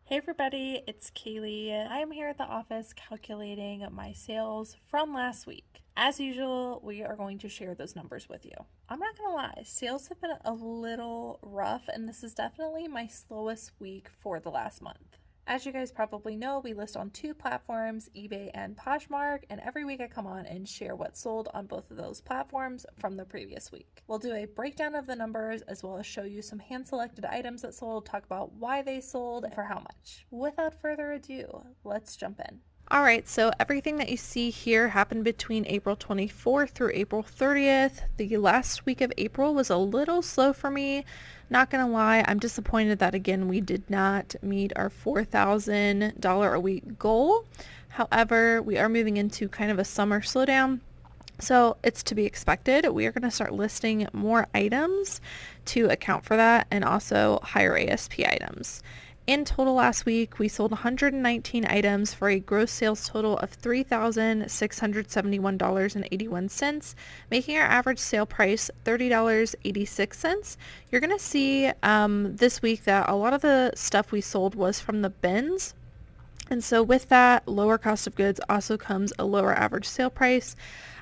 Hey everybody, it's Cayley. I am here at the office calculating my sales from last week. As usual, we are going to share those numbers with you. I'm not gonna lie, sales have been a little rough, and this is definitely my slowest week for the last month. As you guys probably know, we list on two platforms, eBay and Poshmark, and every week I come on and share what sold on both of those platforms from the previous week. We'll do a breakdown of the numbers as well as show you some hand-selected items that sold, talk about why they sold, and for how much. Without further ado, let's jump in. All right, so everything that you see here happened between April 24th through April 30th. The last week of April was a little slow for me. Not gonna lie, I'm disappointed that again we did not meet our $4,000 a week goal. However, we are moving into kind of a summer slowdown, so it's to be expected. We are going to start listing more items to account for that, and also higher ASP items. In total last week, we sold 119 items for a gross sales total of $3,671.81, making our average sale price $30.86. You're going to see this week that a lot of the stuff we sold was from the bins. And so with that lower cost of goods also comes a lower average sale price.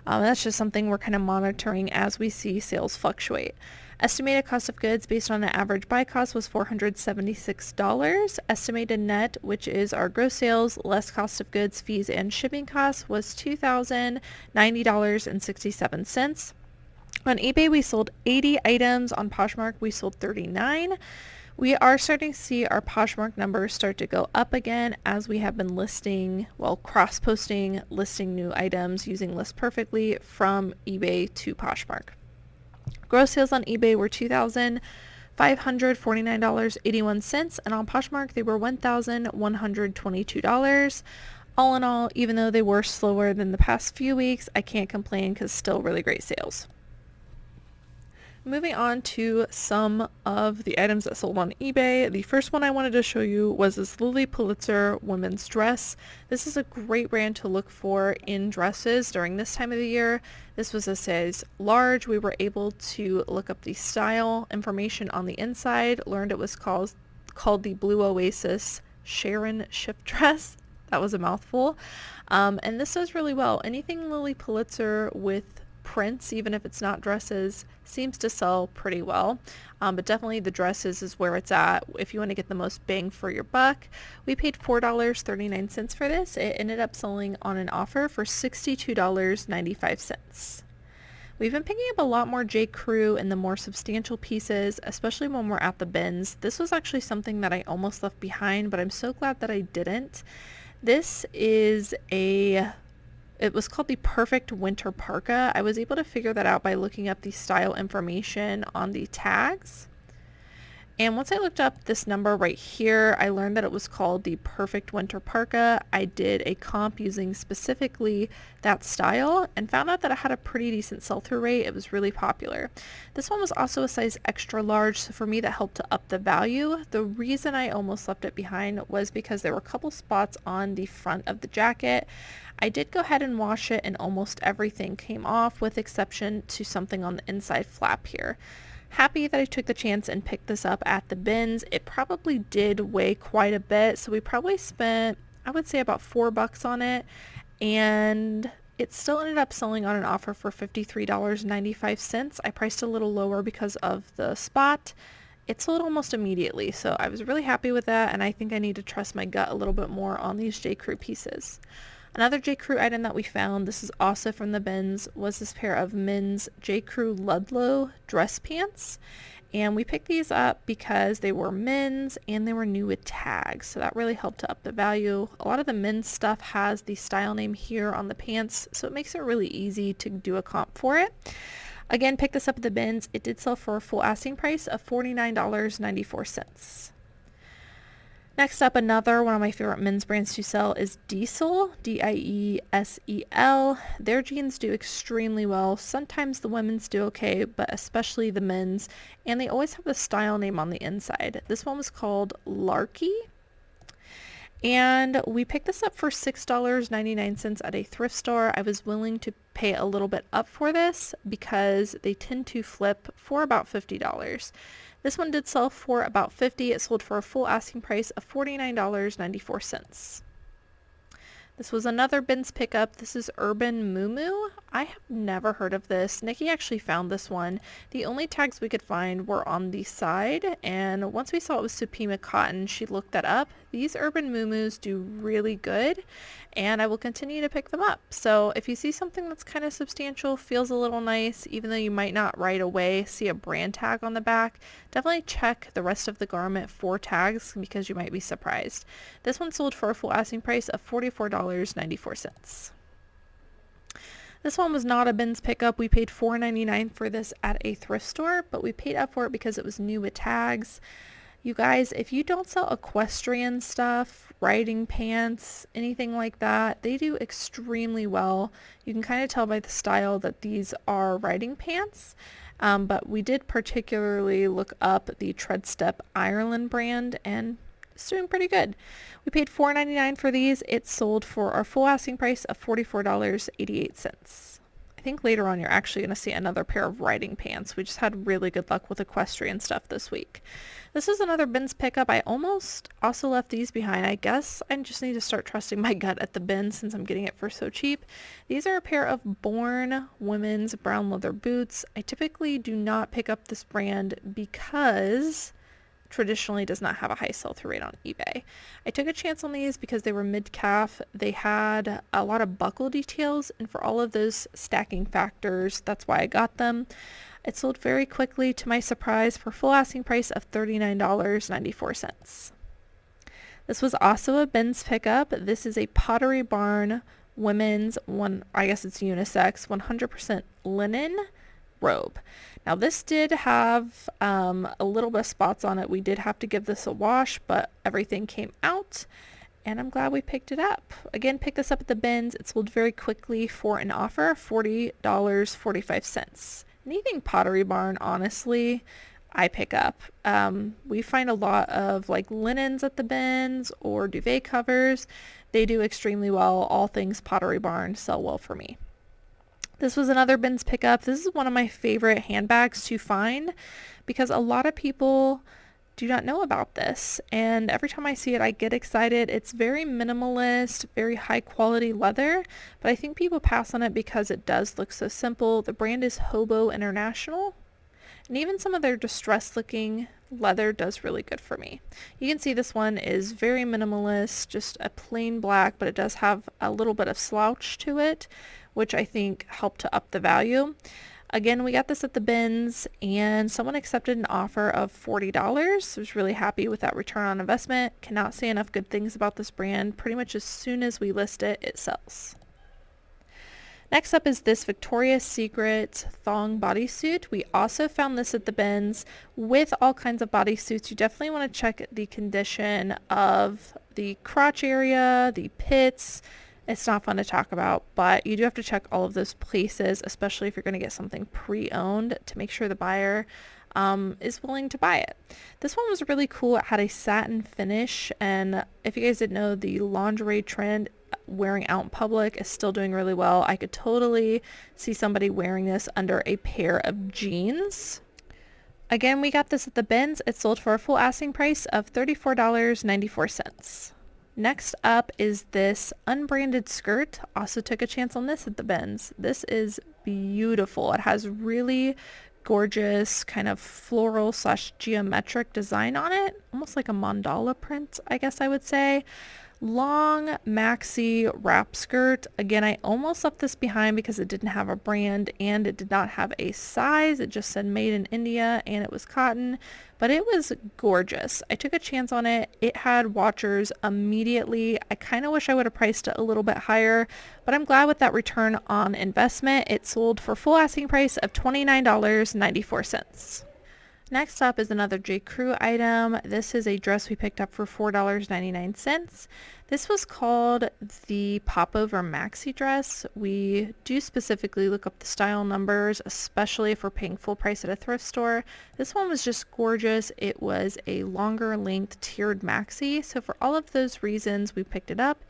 That's just something we're kind of monitoring as we see sales fluctuate. Estimated cost of goods based on the average buy cost was $476. Estimated net, which is our gross sales less cost of goods, fees, and shipping costs, was $2,090.67. On eBay, we sold 80 items. On Poshmark, we sold 39. We are starting to see our Poshmark numbers start to go up again as we have been listing, cross-posting, listing new items using List Perfectly from eBay to Poshmark. Gross sales on eBay were $2,549.81, and on Poshmark they were $1,122. All in all, even though they were slower than the past few weeks, I can't complain because still really great sales. Moving on to some of the items that sold on eBay. The first one I wanted to show you was this Lilly Pulitzer women's dress. This is a great brand to look for in dresses during this time of the year. This was a size large. We were able to look up the style information on the inside, learned it was called the Blue Oasis Sharon Shift dress. That was a mouthful. And this does really well. Anything Lilly Pulitzer with prints, even if it's not dresses, seems to sell pretty well, but definitely the dresses is where it's at if you want to get the most bang for your buck. We paid $4.39 for this. It ended up selling on an offer for $62.95. We've been picking up a lot more J. Crew and the more substantial pieces, especially when we're at the bins. This was actually something that I almost left behind, but I'm so glad that I didn't. This is it was called the Perfect Winter Parka. I was able to figure that out by looking up the style information on the tags. And once I looked up this number right here, I learned that it was called the Perfect Winter Parka. I did a comp using specifically that style and found out that it had a pretty decent sell-through rate. It was really popular. This one was also a size extra large, so for me that helped to up the value. The reason I almost left it behind was because there were a couple spots on the front of the jacket. I did go ahead and wash it and almost everything came off with exception to something on the inside flap here. Happy that I took the chance and picked this up at the bins. It probably did weigh quite a bit, so we probably spent, I would say, about $4 on it, and it still ended up selling on an offer for $53.95. I priced a little lower because of the spot. It sold almost immediately, so I was really happy with that, and I think I need to trust my gut a little bit more on these J. Crew pieces. Another J. Crew item that we found, this is also from the bins, was this pair of men's J. Crew Ludlow dress pants. And we picked these up because they were men's and they were new with tags. So that really helped to up the value. A lot of the men's stuff has the style name here on the pants, so it makes it really easy to do a comp for it. Again, picked this up at the bins. It did sell for a full asking price of $49.94. Next up, another one of my favorite men's brands to sell is Diesel, Diesel. Their jeans do extremely well. Sometimes the women's do okay, but especially the men's. And they always have the style name on the inside. This one was called Larky. And we picked this up for $6.99 at a thrift store. I was willing to pay a little bit up for this because they tend to flip for about $50. This one did sell for about $50. It sold for a full asking price of $49.94. This was another bins pickup. This is Urban Moo. I have never heard of this. Nikki actually found this one. The only tags we could find were on the side, and once we saw it was Supima cotton, she looked that up. These Urban Moo do really good, and I will continue to pick them up. So if you see something that's kind of substantial, feels a little nice, even though you might not right away see a brand tag on the back, definitely check the rest of the garment for tags because you might be surprised. This one sold for a full asking price of $44.94. This one was not a bins pickup. We paid $4.99 for this at a thrift store, but we paid up for it because it was new with tags. You guys, if you don't sell equestrian stuff, riding pants, anything like that, they do extremely well. You can kind of tell by the style that these are riding pants, but we did particularly look up the Treadstep Ireland brand, and it's doing pretty good. We paid $4.99 for these. It sold for our full asking price of $44.88. I think later on you're actually going to see another pair of riding pants. We just had really good luck with equestrian stuff this week. This is another bins pickup. I almost also left these behind. I guess I just need to start trusting my gut at the bins since I'm getting it for so cheap. These are a pair of Born women's brown leather boots. I typically do not pick up this brand because traditionally does not have a high sell-through rate on eBay. I took a chance on these because they were mid-calf. They had a lot of buckle details, and for all of those stacking factors, that's why I got them. It sold very quickly to my surprise for full asking price of $39.94. This was also a bins pickup. This is a Pottery Barn women's I guess it's unisex, 100% linen robe. Now this did have a little bit of spots on it. We did have to give this a wash, but everything came out, and I'm glad we picked it up. Again, pick this up at the bins. It sold very quickly for an offer of $40.45. Anything Pottery Barn, honestly, I pick up. We find a lot of like linens at the bins or duvet covers. They do extremely well. All things Pottery Barn sell well for me. This was another bins pickup. This is one of my favorite handbags to find because a lot of people do not know about this, and every time I see it I get excited. It's very minimalist, very high quality leather, but I think people pass on it because it does look so simple. The brand is Hobo International, and even some of their distressed looking leather does really good for me. You can see this one is very minimalist, just a plain black, but it does have a little bit of slouch to it, which I think helped to up the value. Again, we got this at the bins, and someone accepted an offer of $40. I was really happy with that return on investment. Cannot say enough good things about this brand. Pretty much as soon as we list it, it sells. Next up is this Victoria's Secret thong bodysuit. We also found this at the bins with all kinds of bodysuits. You definitely want to check the condition of the crotch area, the pits. It's not fun to talk about, but you do have to check all of those places, especially if you're going to get something pre-owned, to make sure the buyer is willing to buy it. This one was really cool. It had a satin finish, and if you guys didn't know, the lingerie trend wearing out in public is still doing really well. I could totally see somebody wearing this under a pair of jeans. Again, we got this at the bins. It sold for a full asking price of $34.94. Next up is this unbranded skirt. Also took a chance on this at the bins. This is beautiful. It has really gorgeous kind of floral / geometric design on it, almost like a mandala print, I guess I would say. Long maxi wrap skirt. Again, I almost left this behind because it didn't have a brand and it did not have a size. It just said made in India and it was cotton, but it was gorgeous. I took a chance on it. It had watchers immediately. I kind of wish I would have priced it a little bit higher, but I'm glad with that return on investment. It sold for full asking price of $29.94. Next up is another J. Crew item. This is a dress we picked up for $4.99. This was called the Popover Maxi dress. We do specifically look up the style numbers, especially if we're paying full price at a thrift store. This one was just gorgeous. It was a longer length tiered maxi, so for all of those reasons we picked it up.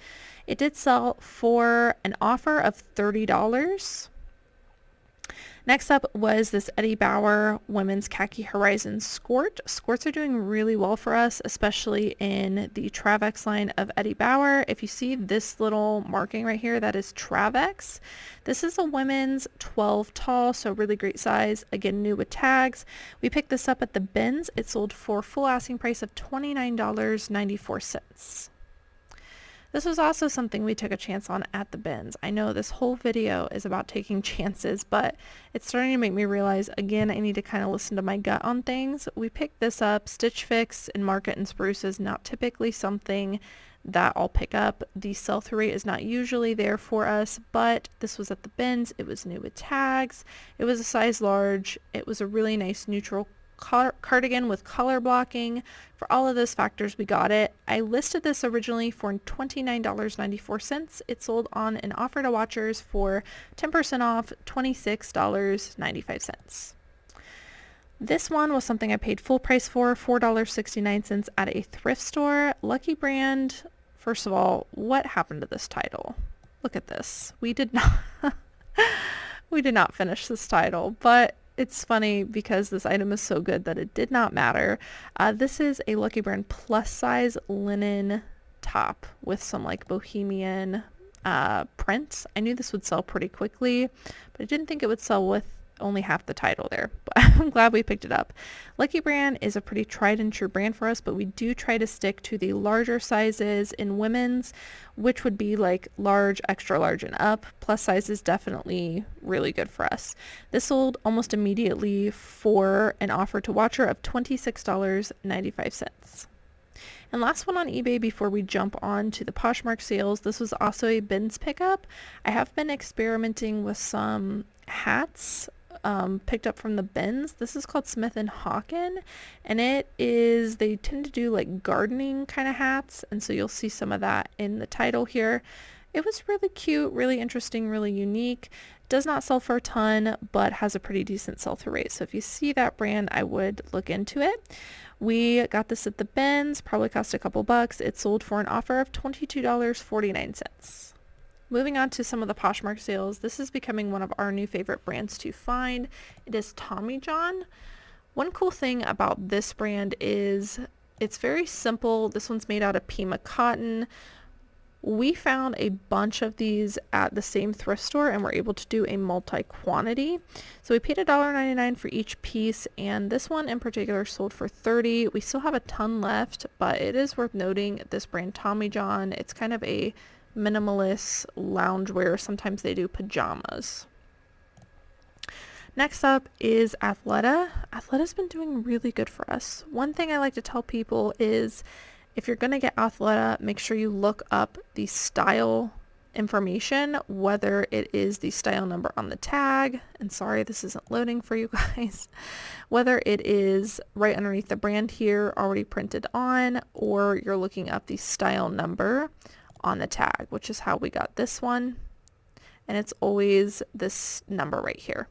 It did sell for an offer of $30. Next up was this Eddie Bauer Women's Khaki Horizon Skirt. Skirts are doing really well for us, especially in the Travex line of Eddie Bauer. If you see this little marking right here, that is Travex. This is a women's 12 tall, so really great size. Again, new with tags. We picked this up at the bins. It sold for full asking price of $29.94. This was also something we took a chance on at the bins. I know this whole video is about taking chances, but it's starting to make me realize, again, I need to kind of listen to my gut on things. We picked this up. Stitch Fix and Market and Spruce is not typically something that I'll pick up. The sell-through rate is not usually there for us, but this was at the bins. It was new with tags. It was a size large. It was a really nice neutral cardigan with color blocking. For all of those factors, we got it. I listed this originally for $29.94. It sold on an offer to watchers for 10% off, $26.95. This one was something I paid full price for, $4.69 at a thrift store. Lucky Brand. First of all, what happened to this title? Look at this. We did not finish this title, but it's funny because this item is so good that it did not matter. This is a Lucky Brand plus size linen top with some like bohemian print. I knew this would sell pretty quickly, but I didn't think it would sell with only half the title there, but I'm glad we picked it up. Lucky Brand is a pretty tried and true brand for us, but we do try to stick to the larger sizes in women's, which would be like large, extra large and up. Plus size is definitely really good for us. This sold almost immediately for an offer to watcher of $26.95. And last one on eBay before we jump on to the Poshmark sales. This was also a bins pickup. I have been experimenting with some hats picked up from the bins. This is called Smith and Hawken, and they tend to do like gardening kind of hats, and so you'll see some of that in the title here. It was really cute, really interesting, really unique. Does not sell for a ton, but has a pretty decent sell-through rate. So if you see that brand, I would look into it. We got this at the bins, probably cost a couple bucks. It sold for an offer of $22.49. Moving on to some of the Poshmark sales, this is becoming one of our new favorite brands to find. It is Tommy John. One cool thing about this brand is it's very simple. This one's made out of Pima cotton. We found a bunch of these at the same thrift store and were able to do a multi-quantity. So we paid $1.99 for each piece, and this one in particular sold for $30. We still have a ton left, but it is worth noting this brand Tommy John. It's kind of a minimalist loungewear. Sometimes they do pajamas. Next up is Athleta. Athleta's been doing really good for us. One thing I like to tell people is if you're going to get Athleta, make sure you look up the style information, whether it is the style number on the tag, and sorry this isn't loading for you guys, whether it is right underneath the brand here already printed on, or you're looking up the style number on the tag, which is how we got this one, and it's always this number right here.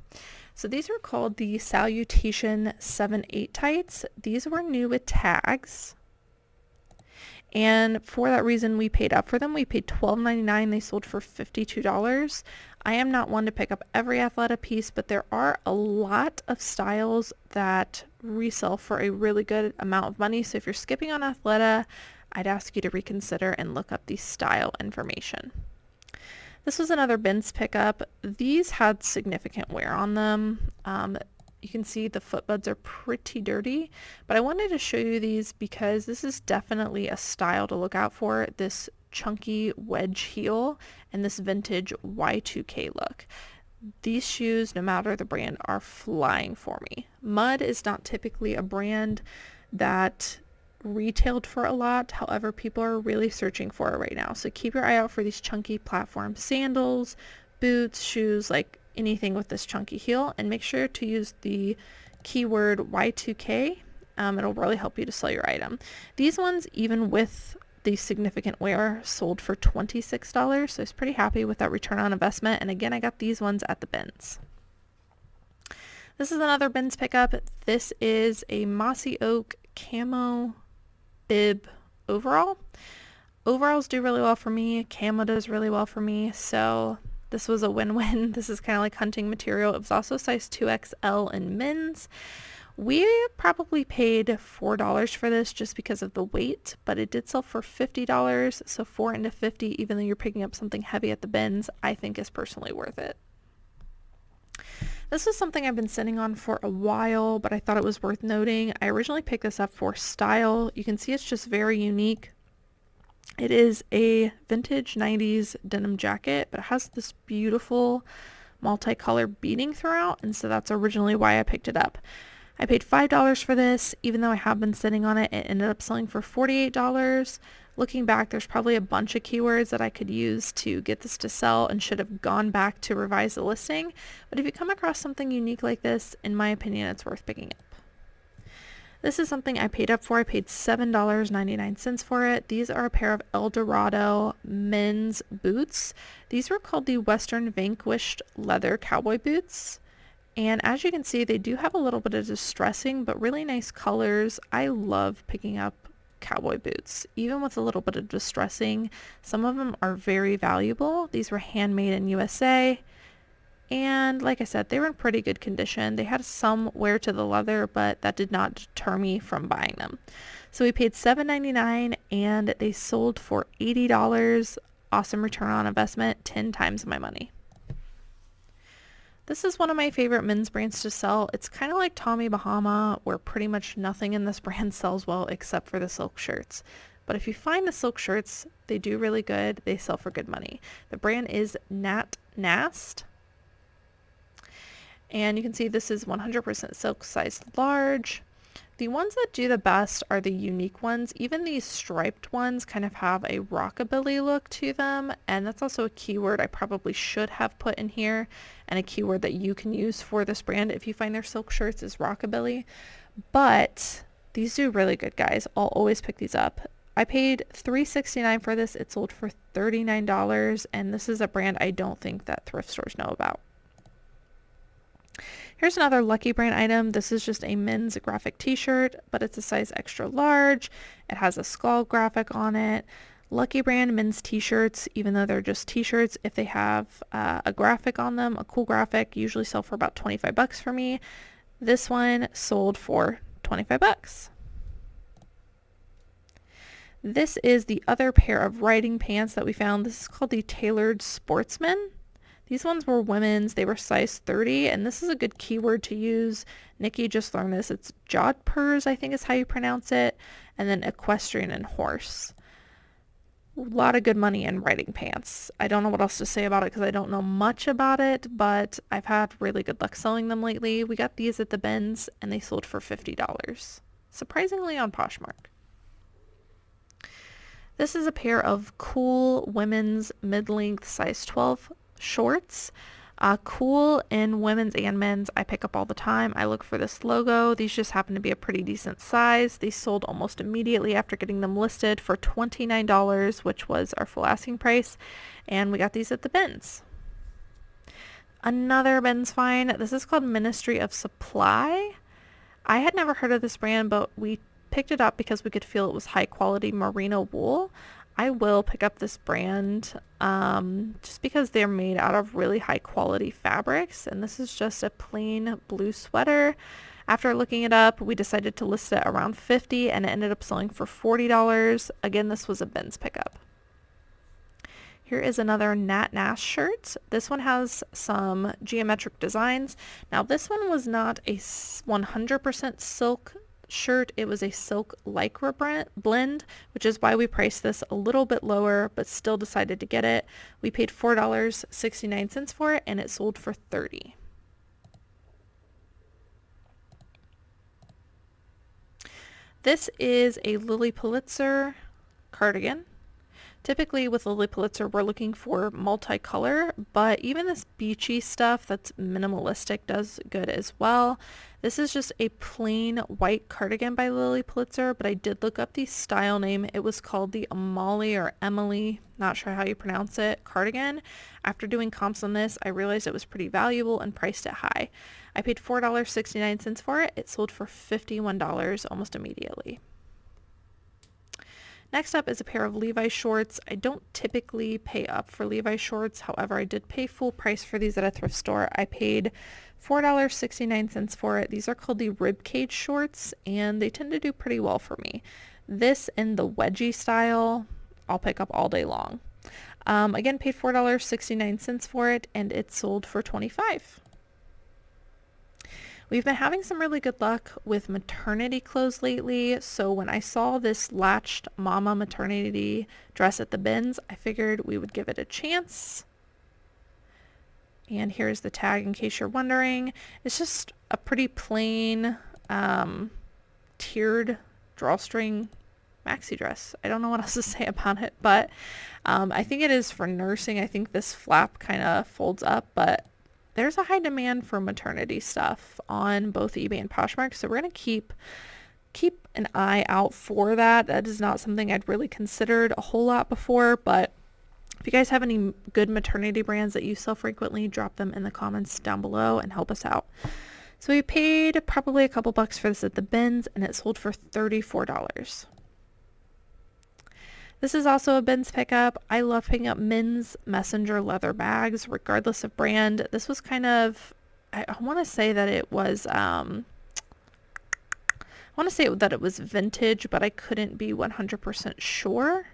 So these are called the Salutation 7/8 tights. These were new with tags, and for that reason we paid up for them. We paid $12.99. They sold for $52. I am not one to pick up every Athleta piece, but there are a lot of styles that resell for a really good amount of money. So if you're skipping on Athleta, I'd ask you to reconsider and look up the style information. This was another bins pickup. These had significant wear on them. You can see the footbuds are pretty dirty, but I wanted to show you these because this is definitely a style to look out for. This chunky wedge heel and this vintage Y2K look. These shoes, no matter the brand, are flying for me. Mud is not typically a brand that retailed for a lot. However, people are really searching for it right now. So keep your eye out for these chunky platform sandals, boots, shoes, like anything with this chunky heel, and make sure to use the keyword Y2K. It'll really help you to sell your item. These ones, even with the significant wear, sold for $26. So I was pretty happy with that return on investment. And again, I got these ones at the bins. This is another bins pickup. This is a mossy oak camo bib overall. Overalls do really well for me. Camo does really well for me. So This was a win-win. This is kind of like hunting material. It was also size 2XL in men's. We probably paid $4 for this just because of the weight, but it did sell for $50. So 4 into 50, even though you're picking up something heavy at the bins, I think is personally worth it. This is something I've been sitting on for a while, but I thought it was worth noting. I originally picked this up for style. You can see it's just very unique. It is a vintage 90s denim jacket, but it has this beautiful multicolor beading throughout, and so that's originally why I picked it up. I paid $5 for this. Even though I have been sitting on it, it ended up selling for $48. Looking back, there's probably a bunch of keywords that I could use to get this to sell and should have gone back to revise the listing. But if you come across something unique like this, in my opinion, it's worth picking up. This is something I paid up for. I paid $7.99 for it. These are a pair of El Dorado men's boots. These were called the Western Vanquished leather cowboy boots. And as you can see, they do have a little bit of distressing, but really nice colors. I love picking up cowboy boots, even with a little bit of distressing. Some of them are very valuable. These were handmade in USA. And like I said, they were in pretty good condition. They had some wear to the leather, but that did not deter me from buying them. So we paid $7.99 and they sold for $80. Awesome return on investment, 10 times my money. This is one of my favorite men's brands to sell. It's kind of like Tommy Bahama, where pretty much nothing in this brand sells well except for the silk shirts. But if you find the silk shirts, they do really good. They sell for good money. The brand is Nat Nast. And you can see this is 100% silk, size large. The ones that do the best are the unique ones. Even these striped ones kind of have a rockabilly look to them, and that's also a keyword I probably should have put in here, and a keyword that you can use for this brand if you find their silk shirts is rockabilly. But these do really good, guys. I'll always pick these up. I paid $3.69 for this. It sold for $39, and this is a brand I don't think that thrift stores know about. Here's another Lucky Brand item. This is just a men's graphic t-shirt, but it's a size extra large. It has a skull graphic on it. Lucky Brand men's t-shirts, even though they're just t-shirts, if they have a graphic on them, a cool graphic, usually sell for about 25 bucks for me. This one sold for 25 bucks. This is the other pair of riding pants that we found. This is called the Tailored Sportsman. These ones were women's. They were size 30, and this is a good keyword to use. Nikki just learned this. It's jodhpurs, I think is how you pronounce it, and then equestrian and horse. A lot of good money in riding pants. I don't know what else to say about it because I don't know much about it, but I've had really good luck selling them lately. We got these at the bins, and they sold for $50, surprisingly on Poshmark. This is a pair of cool women's mid-length size 12 shorts. Cool in women's and men's. I pick up all the time. I look for this logo. These just happen to be a pretty decent size. They sold almost immediately after getting them listed for $29, which was our full asking price, and we got these at the bins. Another bins find. This is called Ministry of Supply. I had never heard of this brand, but we picked it up because we could feel it was high quality merino wool. I will pick up this brand just because they're made out of really high quality fabrics, and this is just a plain blue sweater. After looking it up, we decided to list it around $50 and it ended up selling for $40. Again, this was a bins pickup. Here is another Nat Nash shirt. This one has some geometric designs. Now this one was not a 100% silk shirt. It was a silk lycra blend, which is why we priced this a little bit lower, but still decided to get it. We paid $4.69 for it, and it sold for $30. This is a Lilly Pulitzer cardigan. Typically with Lilly Pulitzer, we're looking for multicolor, but even this beachy stuff that's minimalistic does good as well. This is just a plain white cardigan by Lilly Pulitzer, but I did look up the style name. It was called the Amali or Emily, not sure how you pronounce it, cardigan. After doing comps on this, I realized it was pretty valuable and priced it high. I paid $4.69 for it. It sold for $51 almost immediately. Next up is a pair of Levi's shorts. I don't typically pay up for Levi's shorts. However, I did pay full price for these at a thrift store. I paid $4.69 for it. These are called the ribcage shorts, and they tend to do pretty well for me. This in the wedgie style, I'll pick up all day long. Again, paid $4.69 for it, and it sold for $25. We've been having some really good luck with maternity clothes lately, so when I saw this latched mama maternity dress at the bins, I figured we would give it a chance. And here's the tag in case you're wondering. It's just a pretty plain tiered drawstring maxi dress. I don't know what else to say about it, but I think it is for nursing. I think this flap kind of folds up, but there's a high demand for maternity stuff on both eBay and Poshmark, so we're going to keep an eye out for that. That is not something I'd really considered a whole lot before, but if you guys have any good maternity brands that you sell frequently, drop them in the comments down below and help us out. So we paid probably a couple bucks for this at the bins, and it sold for $34. This is also a bins pickup. I love picking up men's messenger leather bags, regardless of brand. This was kind of, I want to say that it was, vintage, but I couldn't be 100% sure.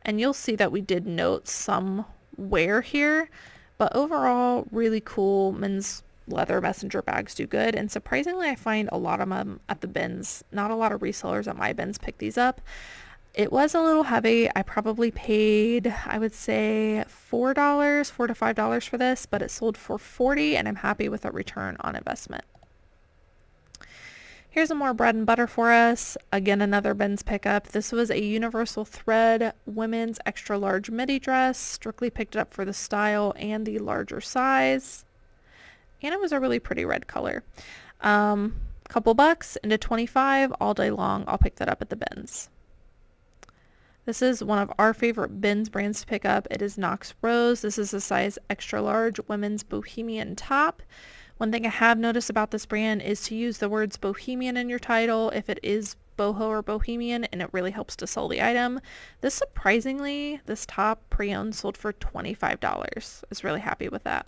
And you'll see that we did note some wear here, but overall, really cool. Men's leather messenger bags do good, and surprisingly, I find a lot of them at the bins. Not a lot of resellers at my bins pick these up. It was a little heavy. I probably paid, I would say $4 to $5 for this, but it sold for $40, and I'm happy with a return on investment. Here's a more bread and butter for us. Again, another bins pickup. This was a universal thread women's extra large midi dress. Strictly picked it up for the style and the larger size. And it was a really pretty red color. Couple bucks into $25 all day long. I'll pick that up at the bins. This is one of our favorite bins brands to pick up. It is Knox Rose. This is a size extra large women's bohemian top. One thing I have noticed about this brand is to use the words bohemian in your title if it is boho or bohemian, and it really helps to sell the item. This surprisingly, this top pre-owned sold for $25. I was really happy with that.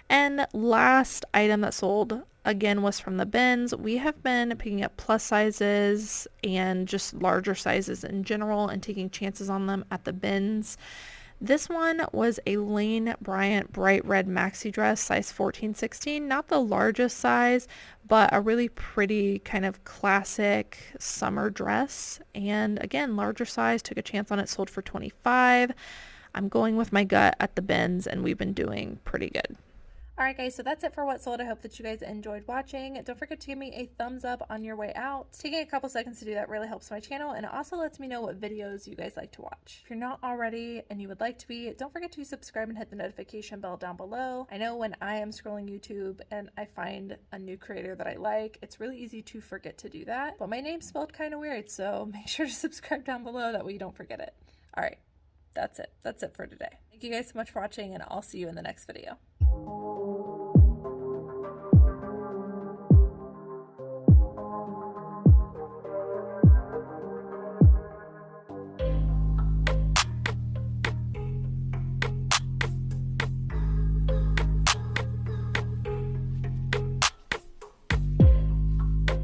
And last item that sold again was from the bins. We have been picking up plus sizes and just larger sizes in general and taking chances on them at the bins. This one was a Elaine Bryant bright red maxi dress, size 14-16, not the largest size, but a really pretty kind of classic summer dress. And again, larger size, took a chance on it, sold for $25. I'm going with my gut at the bins, and we've been doing pretty good. Alright guys, so that's it for what sold. I hope that you guys enjoyed watching. Don't forget to give me a thumbs up on your way out. Taking a couple seconds to do that really helps my channel, and it also lets me know what videos you guys like to watch. If you're not already and you would like to be, don't forget to subscribe and hit the notification bell down below. I know when I am scrolling YouTube and I find a new creator that I like, it's really easy to forget to do that. But my name's spelled kind of weird, so make sure to subscribe down below, that way you don't forget it. Alright, that's it. That's it for today. Thank you guys so much for watching, and I'll see you in the next video.